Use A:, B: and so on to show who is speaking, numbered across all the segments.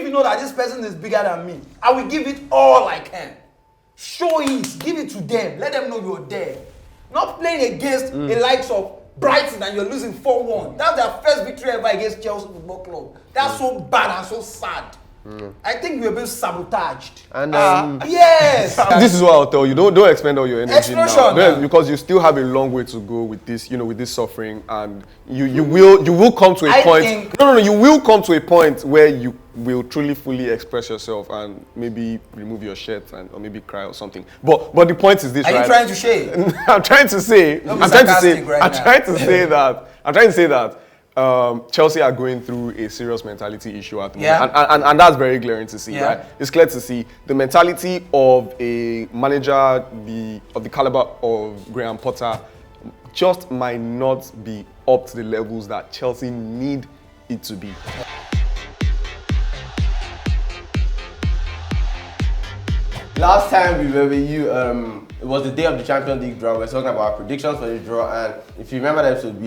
A: you know that this person is bigger than me, I will give it all I can. Show it, give it to them, let them know you're there. Not playing against the likes of Brighton and you're losing 4-1. That's their first victory ever against Chelsea Football Club. That's so bad and so sad. I think we're being sabotaged.
B: And
A: yes.
C: This is what I'll tell you. Don't expend all your energy
A: now.
C: Because you still have a long way to go with this, with this suffering, and you will come to a point. You will come to a point where you will truly fully express yourself and maybe remove your shirt or maybe cry or something. But the point is this,
A: Are
C: right?
A: you trying to shade?
C: I'm trying to say that Chelsea are going through a serious mentality issue at the moment, and that's very glaring to see, right? It's clear to see the mentality of a manager of the caliber of Graham Potter just might not be up to the levels that Chelsea need it to be.
B: Last time we were with you, it was the day of the Champions League draw. We were talking about predictions for the draw, and if you remember that episode,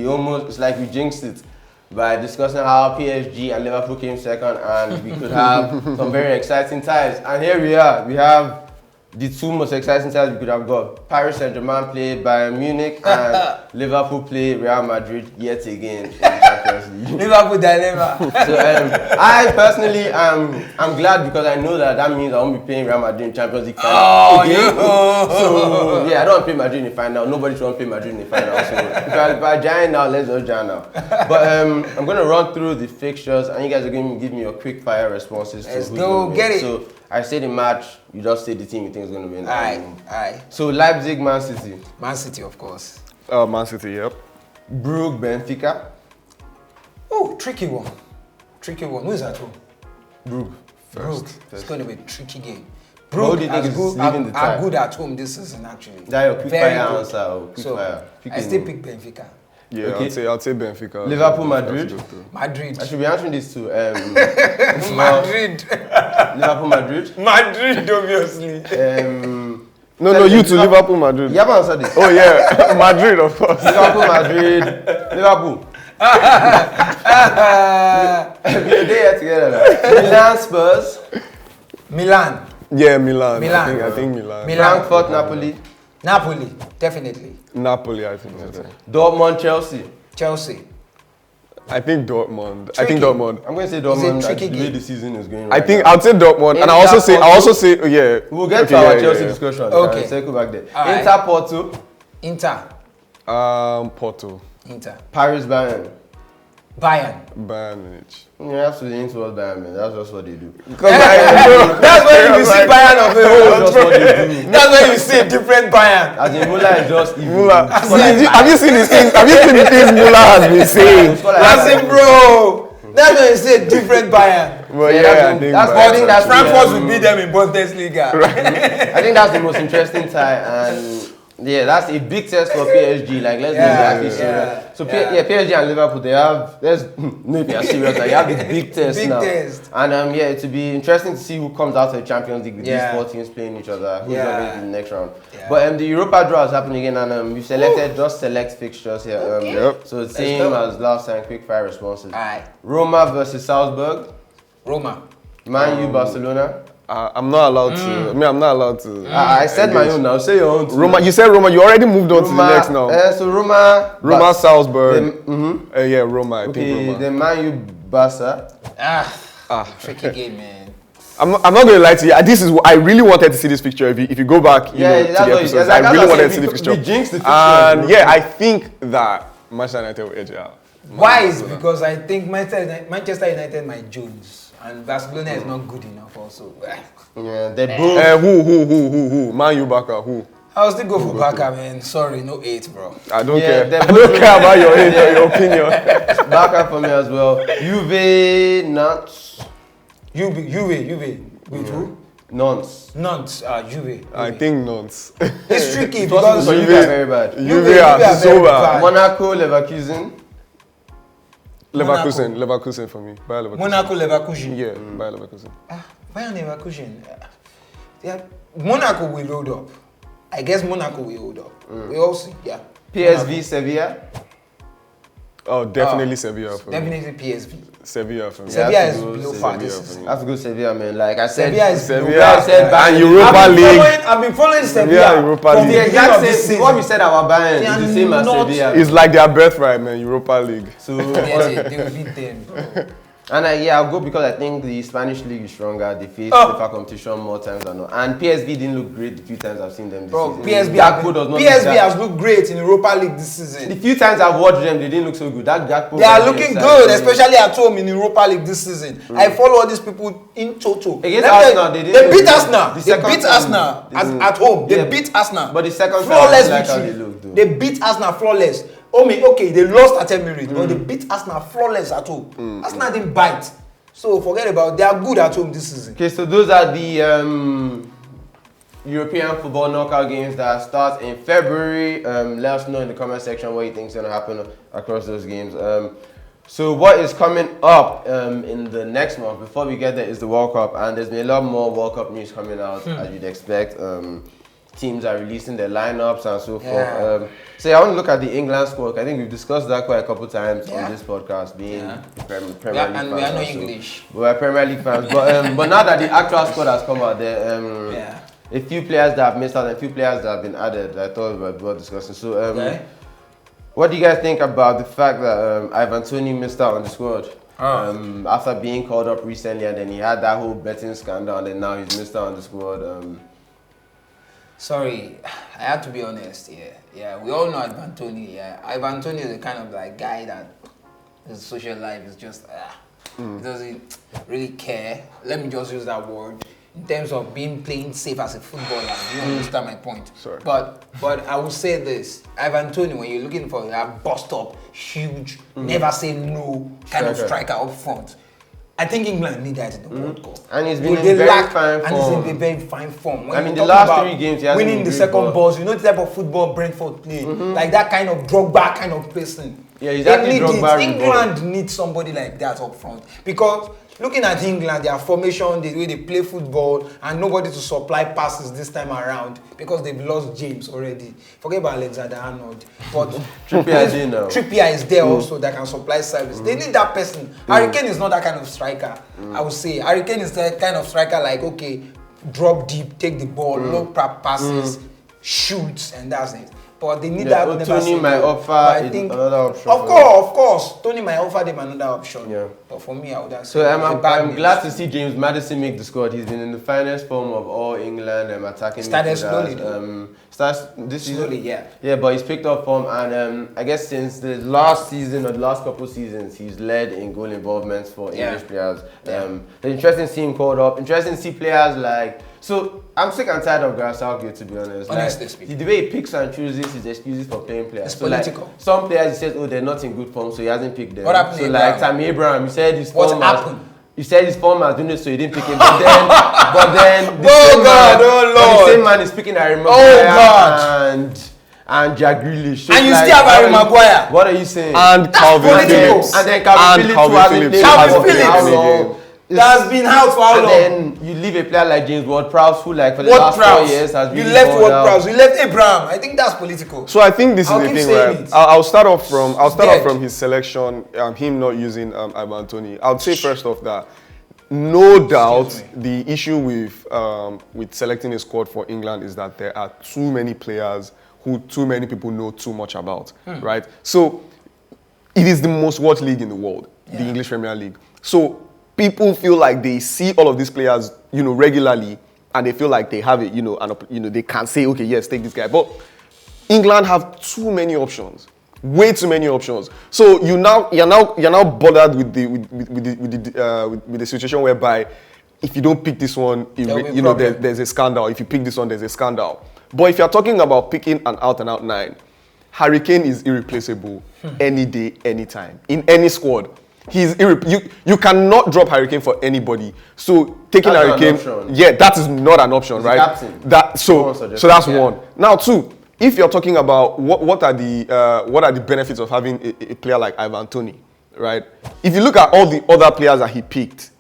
B: it's like we jinxed it by discussing how PSG and Liverpool came second, and we could have some very exciting ties. And here we are. We have the two most exciting ties we could have got. Paris Saint-Germain play Bayern Munich, and Liverpool play Real Madrid yet again in the Champions League.
A: Liverpool dilemma.
B: So I personally I'm glad, because I know that means I won't be playing Real Madrid in Champions League final again. So yeah, I don't want to play Madrid in the final. Nobody should want to play Madrid in the final. So if I join now, let's just join now. But I'm going to run through the fixtures, and you guys are going to give me your quick fire responses.
A: Let's go, get it.
B: So I say the match, you just say the team you think is going to win.
A: Aye.
B: So Leipzig, Man City.
A: Man City, of course.
C: Man City, yep.
B: Brugge, Benfica.
A: Oh, tricky one. Who is at home?
B: Brugge.
A: Brugge. It's going to be a tricky game.
B: Who do you think is leading the tie?
A: Are good at home this season, actually.
B: That's your quick fire answer.
A: I still pick Benfica.
C: Yeah,
B: okay.
C: I'll say Benfica.
B: Liverpool, Madrid.
A: Madrid.
B: I should be answering this too.
A: Madrid.
B: Liverpool, Madrid.
A: Madrid, obviously.
C: No, you to Liverpool, Madrid.
B: You haven't answered this.
C: Oh yeah, Madrid, of course.
B: Liverpool, Madrid. Liverpool. We're there together now. Milan, Spurs.
A: Milan.
C: Yeah, Milan.
A: Milan.
C: I think Milan.
B: Frankfurt, Napoli.
A: Napoli, definitely.
C: Napoli, I think.
B: Dortmund, Chelsea.
A: Chelsea.
C: I think Dortmund.
A: Tricky.
B: I'm going to say Dortmund.
A: It's a tricky
B: the way
A: game.
B: the season is going.
C: I think I'll say Dortmund, and I also say, yeah.
B: We'll get to our Chelsea discussion.
A: Okay.
B: Circle back there.
A: All right.
B: Inter, Porto.
A: Inter.
C: Porto.
A: Inter.
B: Paris, Bayern.
A: Bayern.
C: Bayern Munich.
B: You have to lean towards Bayern, man. That's just what they do.
A: That's when you see Bayern of the whole.
B: That's just what they do.
A: That's when you see a different Bayern.
B: As in, Muller is just evil.
C: Muller. Have you seen the things Muller has been saying?
A: That's it, bro. That's when you see a different Bayern.
C: Well, yeah, I think
A: that's Frankfurt will beat them in Bundesliga.
B: I think that's the most interesting tie, and yeah, that's a big test for PSG. Like, let's be exactly serious. So PSG and Liverpool, they have. No, if you're serious, like, you have this big test now. And yeah, it will be interesting to see who comes out of the Champions League with these four teams playing each other. Who's going to be in the next round? But the Europa draw is happening again, and we've selected just select fixtures here. So the same as last time. Quick fire responses. Roma versus Salzburg.
A: Roma.
B: Man U, Barcelona.
C: I'm not allowed to. I mean, I'm not allowed to.
B: I said my own now. Say your own.
C: Roma. You said Roma. You already moved on to the next now.
B: So Roma,
C: Salzburg. Yeah, Roma. I think Roma.
B: Then Man U, Barca.
A: Tricky game, man.
C: I'm not going to lie to you. This is what I really wanted to see this picture. If you go back, to the episodes, I really wanted to see the picture.
B: We jinxed the picture.
C: And yeah, I think that Manchester United will edge it out.
A: Why is because I think Manchester United might Jones. And Barcelona is not good enough also.
B: Yeah, they both.
C: Who? Man U, Barca, who?
A: I'll still go for Barca, man. Sorry, no 8, bro.
C: I don't care. I don't care about your age or your opinion.
B: Barca for me as well. Juve, Nantes.
A: Juve. With who?
B: Nantes.
A: Juve.
C: I think Nantes.
A: It's tricky because
B: Juve are very bad.
C: Juve are so bad.
B: Monaco, Leverkusen.
C: Leverkusen for me. Bayer Leverkusen.
A: Monaco, Leverkusen.
C: Yeah, Bayer Leverkusen.
A: Bayern Leverkusen. Yeah, Monaco will hold up. I guess Monaco will hold up. We all see.
B: PSV, Sevilla.
C: Oh, definitely Sevilla. For
A: definitely PSV.
C: Sevilla for me.
A: Sevilla is
B: Sevilla
A: below
B: for
A: par
C: me.
A: this season.
B: I have to go Sevilla, man. Like I said,
A: Sevilla is
C: Sevilla
B: Bayern.
C: and Europa League.
A: I've been following
C: Sevilla,
A: Sevilla
C: Europa
A: from
C: League.
A: the
B: The
A: beginning of
B: exact
A: this
B: same. What
A: season.
B: we said about Bayern
A: They
B: is the
A: are
B: same as
A: not-
B: Sevilla.
C: It's like their birthright, man. Europa League.
B: So
A: They will beat them.
B: and I'll go because I think the Spanish league is stronger. They face tougher competition more times than not. And PSV didn't look great the few times I've seen them this
A: Bro,
B: season.
A: PSV has looked great in Europa League this season.
B: The few times I've watched them, they didn't look so good. That Gakpo
A: They are looking good, especially at home in Europa League this season. I follow all these people in total.
B: Against Arsenal, they didn't
A: beat
B: look good.
A: Arsenal.
B: The
A: They
B: second
A: beat
B: time,
A: Arsenal
B: they didn't-
A: at home. They
B: Yeah,
A: beat Arsenal.
B: but the second time,
A: flawless
B: I like how
A: victory.
B: they looked, though.
A: They beat Arsenal flawless. Okay, they lost at Emirates, but they beat Arsenal flawless at home. Arsenal didn't bite. So forget about it. They are good at home this season.
B: Okay, so those are the European football knockout games that start in February. Let us know in the comment section what you think is going to happen across those games. So what is coming up in the next month, before we get there, is the World Cup. And there's been a lot more World Cup news coming out, as you'd expect. Teams are releasing their lineups and so forth.
A: Yeah.
B: So I want to look at the England squad. I think we've discussed that quite a couple times on this podcast, being Premier League
A: And
B: fans
A: we are no
B: also.
A: English.
B: We're Premier League fans. But now that the actual squad has come out there, a few players that have missed out and a few players that have been added, I thought we were worth discussing. So, what do you guys think about the fact that Ivan Toney missed out on the squad? After being called up recently, and then he had that whole betting scandal, and then now he's missed out on the squad.
A: Sorry, I have to be honest. Yeah, we all know Ivan Toney. Yeah, Ivan Toney is the kind of like guy that his social life is just he doesn't really care. Let me just use that word in terms of playing safe as a footballer. You understand my point?
C: Sorry.
A: But I will say this: Ivan Toney, when you're looking for a bust up, huge, never say no kind of striker up front. I think England need that in the World Cup.
B: And he's been in very fine form.
A: And he's in a very fine form. When
B: I mean,
A: you
B: the
A: talk
B: last
A: about
B: 3 games, he hasn't
A: winning
B: been
A: the
B: great,
A: second
B: but-
A: balls, you know the type of football Brentford play, like that kind of Drogba kind of person.
B: Yeah, he's actually Drogba
A: England needs somebody like that up front because looking at England, their formation, the way they play football, and nobody to supply passes this time around because they've lost James already. Forget about Alexander-Arnold, but Trippier is there also that can supply service. They need that person. Harry Kane is not that kind of striker. I would say Harry Kane is the kind of striker like, okay, drop deep, take the ball, low passes, shoots, and that's it. But they need that.
B: Toney might offer another option.
A: Of course, Toney might offer them another option. Yeah. But for me, I would have
B: said. So I'm glad to see James Maddison make the squad. He's been in the finest form of all England attacking.
A: Started slowly.
B: Starts this
A: slowly,
B: season. Yeah, but he's picked up form, and I guess since the last season or the last couple seasons, he's led in goal involvements for English players. It's interesting to see him called up. Interesting to see players like. So I'm sick and tired of Gareth Southgate, to be honest.
A: Honestly speaking,
B: the way he picks and chooses his excuses for playing players.
A: It's political.
B: Like, some players he says, oh, they're not in good form, so he hasn't picked them.
A: What happened?
B: So like Tammy Abraham, you said his form.
A: What happened?
B: You said his form has doing it, so you didn't pick him. But then,
A: the
B: same man is picking Harry
A: Maguire
B: and Jack Grealish.
A: And you still have Harry Maguire.
B: What are you saying?
C: And Calvin Phillips.
B: And then Calvin Phillips.
A: That's been out for how long?
B: And then you leave a player like James Ward-Prowse, who like for the last 4 years has been.
A: You left Ward-Prowse. You left Abraham. I think that's political.
C: So I think this is the thing, right? I'll start off from his selection, him not using Ivan Toney. I would say first off that no doubt the issue with selecting a squad for England is that there are too many players who too many people know too much about, right? So it is the most watched league in the world, the English Premier League. So people feel like they see all of these players, regularly, and they feel like they have it, and they can say, okay, yes, take this guy. But England have too many options, way too many options. So you're now bothered with the situation whereby if you don't pick this one, there's a scandal. If you pick this one, there's a scandal. But if you're talking about picking an out-and-out 9, Harry Kane is irreplaceable any day, anytime, in any squad. He's you cannot drop Harry Kane for anybody. So taking Harry Kane, that is not an option, right? So that's one. Now 2, if you're talking about what are the benefits of having a player like Ivan Toney, right? If you look at all the other players that he picked,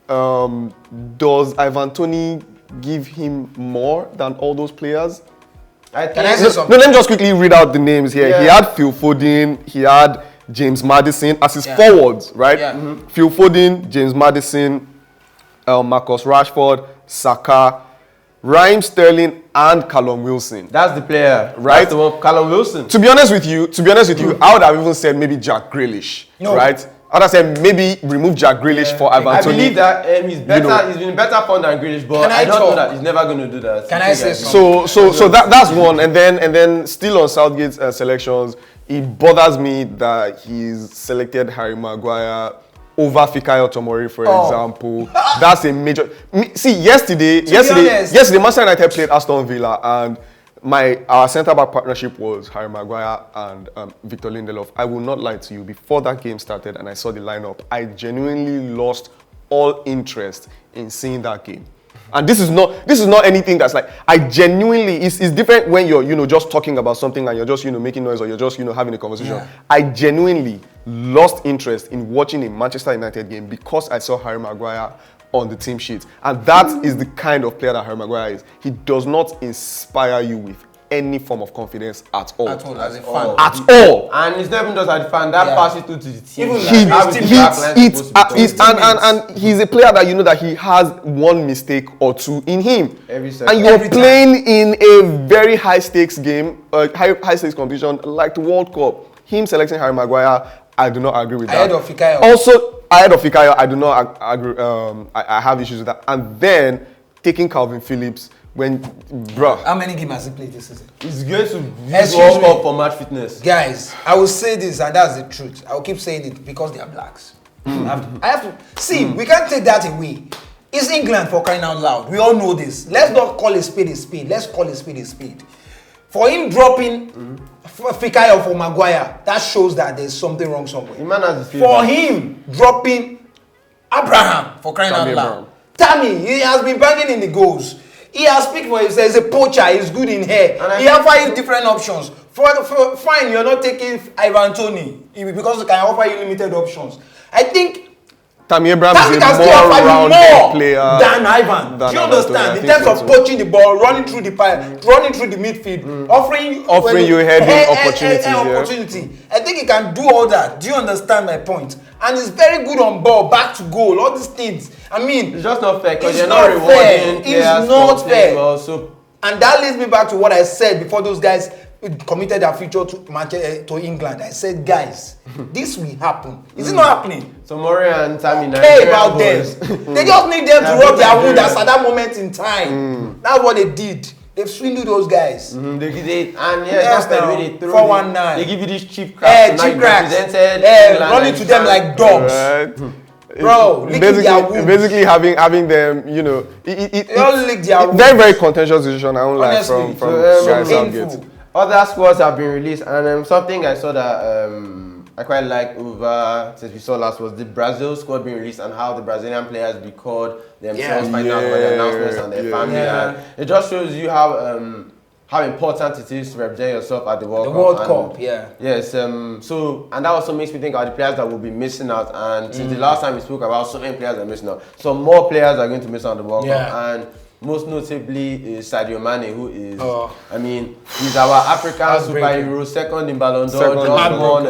C: does Ivan Toney give him more than all those players?
A: Can I say something?
C: No, let me just quickly read out the names here. He had Phil Foden, he had James Maddison as his forwards, right?
A: Yeah.
C: Phil Foden, James Maddison, Marcus Rashford, Saka, Raheem Sterling, and Callum Wilson.
B: That's the player,
C: Right?
B: That's the one, Callum Wilson.
C: To be honest with you, I would have even said maybe Jack Grealish, right? I would have said maybe remove Jack Grealish for Ivan
B: I
C: Toney.
B: believe that he's better. He's been better form than Grealish, but I don't know that he's never going to do that.
A: Can I say something?
C: So that's one, and then still on Southgate's selections, it bothers me that he's selected Harry Maguire over Fikayo Tomori, for example. That's a major. See, yesterday, Manchester United played Aston Villa, and our centre-back partnership was Harry Maguire and Victor Lindelof. I will not lie to you, before that game started and I saw the lineup, I genuinely lost all interest in seeing that game. And this is not anything that's like, I genuinely, it's different when you're, just talking about something and you're just, making noise, or you're just, having a conversation. Yeah. I genuinely lost interest in watching a Manchester United game because I saw Harry Maguire on the team sheet. And that is the kind of player that Harry Maguire is. He does not inspire you with any form of confidence at all.
A: At all, as a fan.
C: At all.
B: And it's not even just as a fan, that passes through to the team.
C: And he's a player that that he has one mistake or two in him. And you're playing in a very high stakes game, high stakes competition like the World Cup. Him selecting Harry Maguire, I do not agree with that. Ahead of Fikayo, I do not agree. I have issues with that. And then taking Calvin Phillips
A: how many games has he played this season?
B: He's going to use World Cup for match fitness.
A: Guys, I will say this, and that's the truth. I will keep saying it because they are blacks. I have to see. We can't take that away. It's England, for crying out loud. We all know this. Let's not call a spade a spade. Let's call a spade a spade. For him dropping Fikayo for Maguire, that shows that there's something wrong somewhere. For him dropping Abraham, for crying out loud. Tammy, he has been banging in the goals. He has picked for himself. He's a poacher. He's good in hair. He offers you different options. Fine, you're not taking Ivan Toney because he can offer you limited options. I think
C: Tammy Abraham is a more rounded player
A: than Ivan. Do you understand? In terms of poaching the ball, running through the midfield, offering you heading opportunity. I think he can do all that. Do you understand my point? And he's very good on ball, back to goal, all these things. I mean,
B: it's just not fair because you're not rewarding.
A: It's not fair. And that leads me back to what I said before those guys committed their future to England. I said, guys, this will happen. Is it not happening?
B: So Murray and Tammy,
A: about them. They just need them to rub their wound at that moment in time. That's what they did. They've swindled those guys.
B: They just the way they throw
A: 419.
B: They give you these cheap cracks.
A: Running to them like dogs.
C: Right.
A: Bro,
C: basically having them, very, very contentious decision. I don't like from
B: Southgate. Other squads have been released, and something I saw that I quite like over since we saw last was the Brazil squad being released and how the Brazilian players be called themselves finding out about the announcements and their family. And it just shows you how important it is to represent yourself at the World Cup. Yes. So and that also makes me think about the players that will be missing out. And since the last time we spoke about so many players are missing out, so more players are going to miss out on the World Cup. And most notably is Sadio Mane, who is, he's our African superhero, second in Ballon d'Or, just won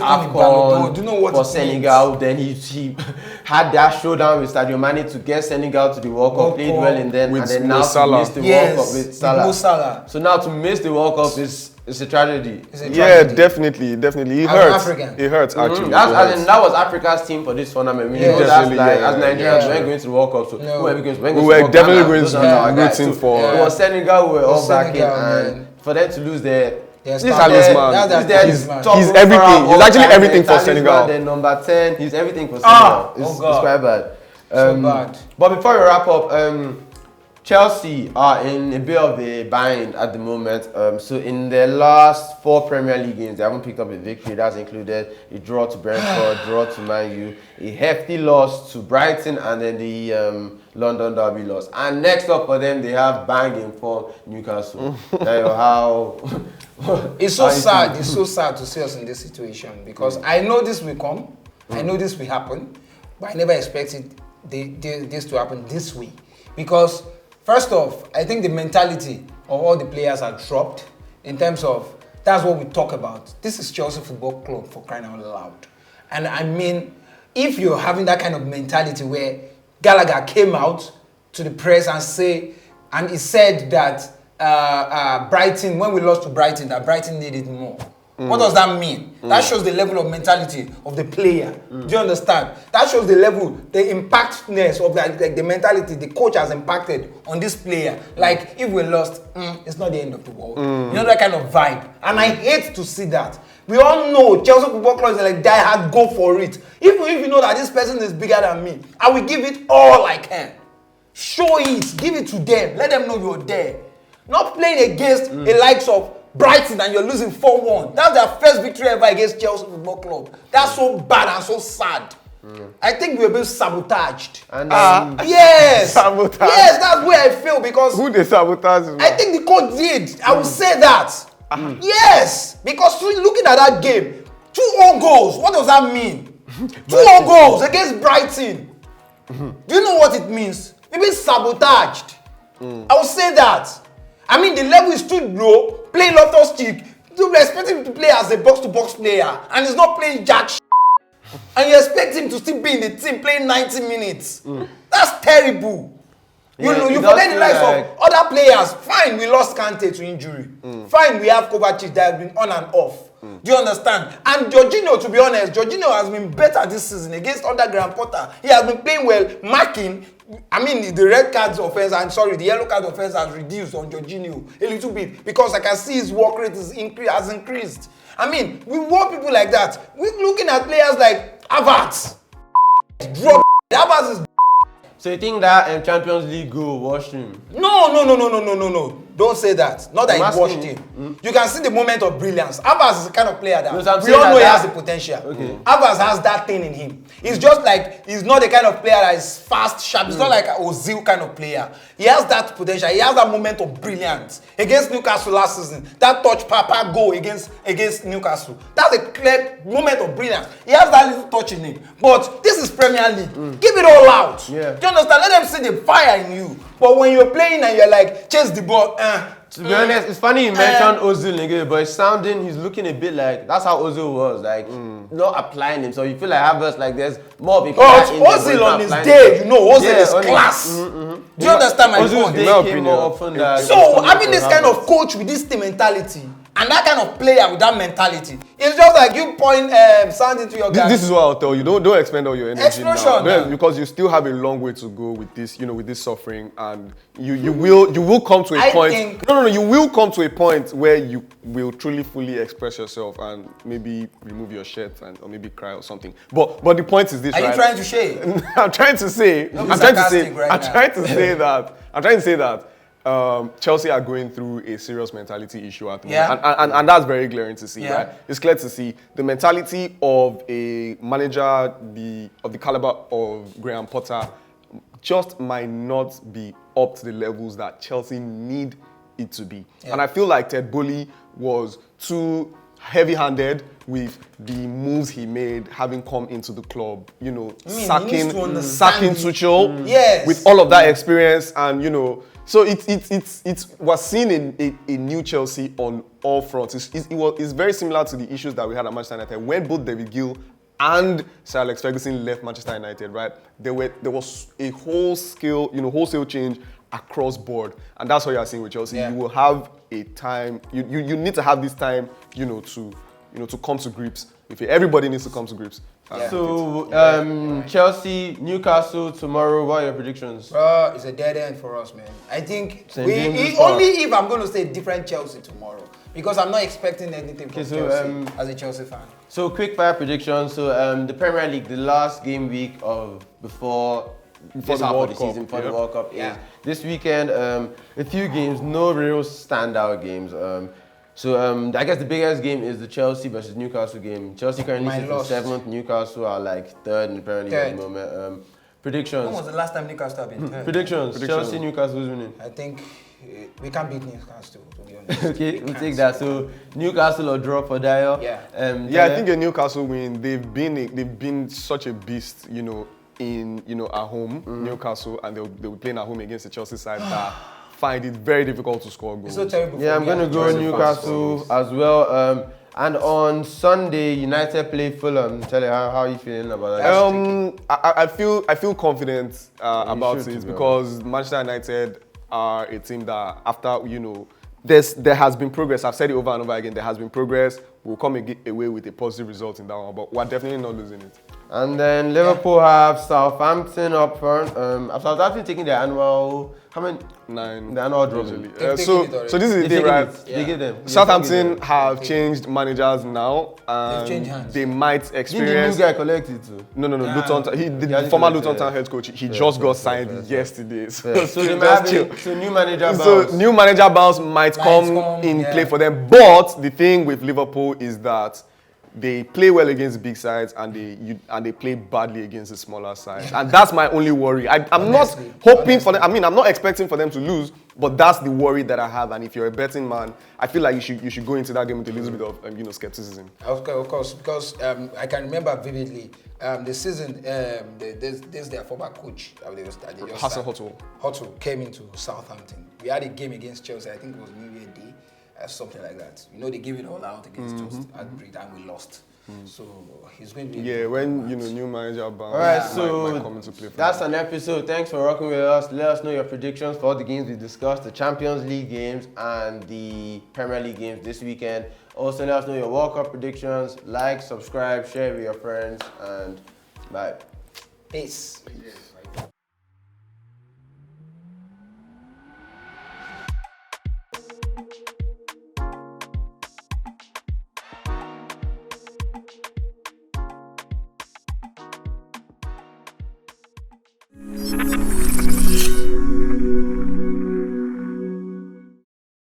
B: AFCON for Senegal. Then he had that showdown with Sadio Mane to get Senegal to the World Cup, played well in them, and then now to miss the World Cup with Salah. So now to miss the World Cup is a tragedy.
C: Definitely. It hurts. It hurts actually.
B: That was Africa's team for this tournament. As Nigerians, we weren't going to the World Cup, so
C: we were definitely going to be rooting for.
B: It was Senegal we were all backing, and for them to lose
C: this talisman. He's everything. He's actually everything for Senegal.
B: Then number 10, he's everything for Senegal. It's quite bad.
A: So bad.
B: But before we wrap up, Chelsea are in a bit of a bind at the moment. So in their last 4 Premier League games, they haven't picked up a victory. That's included a draw to Brentford, draw to Man U, a hefty loss to Brighton, and then the London Derby loss. And next up for them, they have banging for Newcastle.
A: It's so sad. It's so sad to see us in this situation because I know this will come. I know this will happen, but I never expected this to happen this way because. First off, I think the mentality of all the players are dropped in terms of That's what we talk about. This is Chelsea Football Club, for crying out loud. And I mean, if you're having that kind of mentality where Gallagher came out to the press and he said that Brighton, when we lost to Brighton, that Brighton needed more. What does that mean? That shows the level of mentality of the player. Do you understand? That shows the level, the impactness of the mentality the coach has impacted on this player. Like, if we lost, it's not the end of the world. You know, that kind of vibe. And I hate to see that. We all know Chelsea Football Club is like, die hard, go for it. Even if you know that this person is bigger than me, I will give it all I can. Show it, give it to them, let them know you're there. Not playing against the likes of Brighton and you're losing 4-1. That's their first victory ever against Chelsea Football Club. That's so bad and so sad. I think we're being sabotaged.
B: And
A: yes.
C: Sabotage.
A: Yes, that's where I feel because
C: Who they sabotage?
A: I think the coach did. I will say that. Yes, because looking at that game, 2 own goals. What does that mean? 2 own goals against Brighton. Do you know what it means? We've been sabotaged. I will say that. I mean, the level is too low. Playing Loftus-Cheek, you expect him to play as a box-to-box player, and he's not playing jack shit. And you expect him to still be in the team playing 90 minutes. That's terrible.
B: Yeah,
A: you forget the likes of other players. Fine, we lost Kante to injury. Fine, we have Kovacic that has been on and off. Do you understand? And Jorginho, to be honest, Jorginho has been better this season against under Graham Potter. He has been playing well, marking. I mean, the red cards offense, the yellow card offense has reduced on Jorginho a little bit because I can see his work rate has increased. I mean, we want people like that. We're looking at players like Havertz. Drop. Havertz is.
B: so you think that Champions League goal washed him?
A: No. Don't say that. Not that he washed him. You can see the moment of brilliance. Havertz is the kind of player that we all know he has the potential. Havertz has that thing in him. He's just like, he's not the kind of player that is fast, sharp. He's not like an Ozil kind of player. He has that potential. He has that moment of brilliance. Against Newcastle last season, that touch papa goal against Newcastle. That's a clear moment of brilliance. He has that little touch in him. But this is Premier League. Give it all out.
B: Yeah.
A: Do you understand? Let them see the fire in you. But when you're playing and you're like, chase the ball,
B: to be honest, it's funny you mentioned Ozil, nigga, but it's sounding, he's looking a bit like, that's how Ozil was, like, not applying him. So you feel like Havertz, like, there's more people.
A: Ozil on his day, you know, Ozil is class. Do you understand my point?
B: Ozil's day came more often than...
A: So having this kind of coach with this team mentality, and that kind of player with that mentality, it's just like you point sand into your guy.
C: This is what I'll tell you. Don't expend all your energy
A: Explosion,
C: now. Because you still have a long way to go with this, with this suffering, and you will come to a point. You will come to a point where you will truly fully express yourself and maybe remove your shirt or maybe cry or something. But the point is this, right?
A: Are you trying to shade?
C: I'm trying to say that Chelsea are going through a serious mentality issue at the moment. And that's very glaring to see, right? It's clear to see the mentality of a manager of the caliber of Graham Potter just might not be up to the levels that Chelsea need it to be. And I feel like Ted Boehly was too heavy-handed with the moves he made, having come into the club, sacking Tuchel with all of that experience, and so it was seen in a new Chelsea on all fronts. It's very similar to the issues that we had at Manchester United when both David Gill and Sir Alex Ferguson left Manchester United. Right, there was a wholesale change across board, and that's what you are seeing with Chelsea. You will have a time. You need to have this time, to come to grips. Everybody needs to come to grips.
B: Chelsea, Newcastle tomorrow. What are your predictions?
A: It's a dead end for us, man. I think only if I'm going to say different Chelsea tomorrow, because I'm not expecting anything from Chelsea as a Chelsea fan.
B: So quick fire predictions. So the Premier League, the last game week of before this half of the season for the World Cup is this weekend. A few games, no real standout games. So I guess the biggest game is the Chelsea versus Newcastle game. Chelsea currently sits in 7th. Newcastle are like 3rd in the Premier League at the moment. Predictions.
A: When was the last time Newcastle have been 3rd?
B: Predictions. Chelsea, Newcastle, who's winning?
A: I think we can't beat Newcastle, to be honest.
B: Okay, we'll take that. So Newcastle or draw for Dyer.
C: I think a Newcastle win. They've been such a beast, at home, Newcastle, and they'll be playing at home against the Chelsea side that find it very difficult to score goals.
A: It's so terrible.
B: Yeah, I'm going to go Newcastle as well. And on Sunday, United play Fulham. Tell you how are you feeling about that?
C: I feel confident about
B: should,
C: it because Manchester United are a team that after there has been progress. I've said it over and over again. There has been progress. We'll come away with a positive result in that one, but we're definitely not losing it.
B: And then Liverpool have Southampton up front. Southampton taking their annual, how many?
C: 9.
B: The annual draw.
C: So this is the thing, right?
B: They give them.
C: Southampton have changed managers now,
A: changed
C: and
A: hands.
C: they might
B: Did the
C: experience.
B: new guy collect it too?
C: No. Luton. The
B: Yeah,
C: former
B: he
C: Luton
B: collected,
C: Town head coach. He just got signed yesterday.
B: So they might
C: just
B: have
C: chill.
B: so new manager bounce.
C: So new manager bounce might come in play for them. But the thing with Liverpool is that they play well against big sides and they play badly against the smaller sides. And that's my only worry. I'm not hoping for them. I mean, I'm not expecting for them to lose, but that's the worry that I have. And if you're a betting man, I feel like you should go into that game with a little bit of skepticism.
A: Of course, because I can remember vividly the season. There's their former coach.
C: Hassan
A: Hotel came into Southampton. We had a game against Chelsea. I think it was New Year Day. Something like that. They gave it all out against us at Madrid and we lost. So he's going to be
C: when new manager bounce.
B: All right,
C: might come into play for
B: that's
C: them.
B: an episode. Thanks for rocking with us. Let us know your predictions for all the games we discussed, the Champions League games and the Premier League games this weekend. Also, let us know your World Cup predictions. Like, subscribe, share with your friends, and bye.
A: Peace.